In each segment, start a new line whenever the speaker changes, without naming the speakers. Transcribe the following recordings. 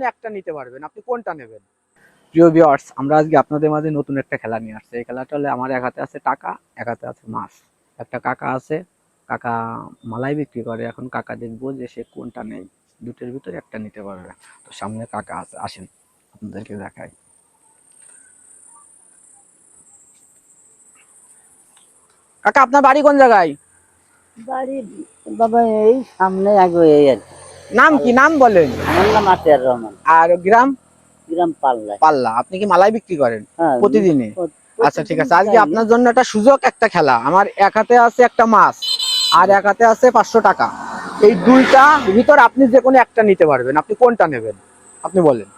কোনো একটা নিতে পারবেন, আপনি কোনটা নেবেন? প্রিয় ভিউয়ার্স, আমরা আজকে আপনাদের মাঝে নতুন একটা খেলা নিয়ে আসছি। এই খেলাটা হলে আমার এক হাতে আছে টাকা, এক হাতে আছে মাছ। একটা কাকা আছে, কাকা মালাই বিক্রি করে। এখন কাকা দেখবো যে সে কোনটা নেই, দুটোর ভিতরে একটা নিতে পারবে। তো সামনে কাকা আছে, আসেন আপনাদেরকে দেখাই। কাকা, আপনার বাড়ি কোন জায়গায়?
বাড়ি বাবা এই সামনে আগে এই আর কি।
নাম কি, নাম বলেন।
আমার নাম আতিয়ার রহমান।
আর গ্রাম?
গ্রাম পাল্লা।
পাল্লা। আপনি কি মালাই বিক্রি করেন
হ্যাঁ,
প্রতিদিনই? আচ্ছা ঠিক আছে, আজকে
যাই না।
আপনার জন্য একটা সুযোগ, একটা খেলা। আমার এক হাতে আছে একটা মাছ আর এক হাতে আছে 500 টাকা। এই দুইটা ভিতর আপনি যে কোনো একটা নিতে পারবেন, আপনি কোনটা নেবেন আপনি বলেন।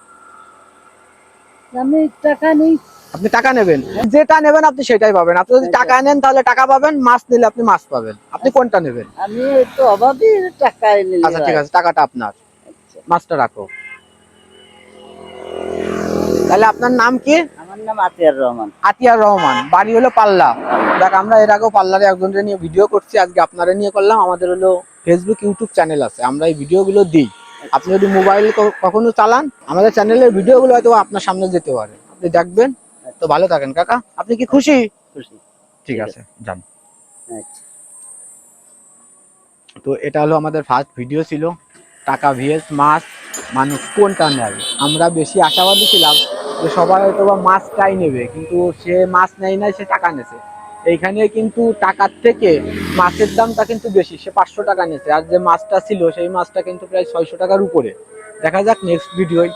আমি টাকা নেই।
আপনি টাকা নেবেন, যেটা নেবেন আপনি সেটাই পাবেন। আপনি যদি টাকা নেন তাহলে টাকা পাবেন, মাছ নিলে আপনি মাছ পাবেন। আপনি কোনটা নেবেন?
আমি তো অভাবী, টাকা নিলে
আচ্ছা ঠিক আছে, টাকাটা আপনার, মাছটা রাখো। তাহলে আপনার নাম কি?
আমার নাম আতিয়ার রহমান।
আতিয়ার রহমান, বাড়ি হলো পাল্লা। দেখ, আমরা এর আগেও পাল্লারে একজনকে নিয়ে ভিডিও করছি, আজকে আপনারা নিয়ে করলাম। আমাদের হলো ফেসবুক, ইউটিউব চ্যানেল আছে, আমরা এই ভিডিওগুলো দিই। আপনি যদি মোবাইল কখনো চালান, আমাদের চ্যানেলের ভিডিওগুলো হয়তো আপনার সামনে যেতে পারে, আপনি দেখবেন। তো ভালো থাকেন কাকা, আপনি কি খুশি?
খুশি।
ঠিক আছে, যান।
আচ্ছা।
তো এটা হলো আমাদের ফার্স্ট ভিডিও ছিল, টাকা ভিএস মাছ, মানুষ কোনটা নেয়। আমরা বেশি আশাবাদী ছিলাম যে সবাই হয়তো বা মাছটাই নেবে, কিন্তু সে মাছ নেয় না, সে টাকা নেছে। এইখানে কিন্তু টাকার থেকে মাছের দামটা কিন্তু বেশি, সে 500 টাকা নিয়েছে। আর যে মাছটা ছিল সেই মাছটা কিন্তু প্রায় 600 টাকার উপরে। দেখা যাক নেক্সট ভিডিওয়।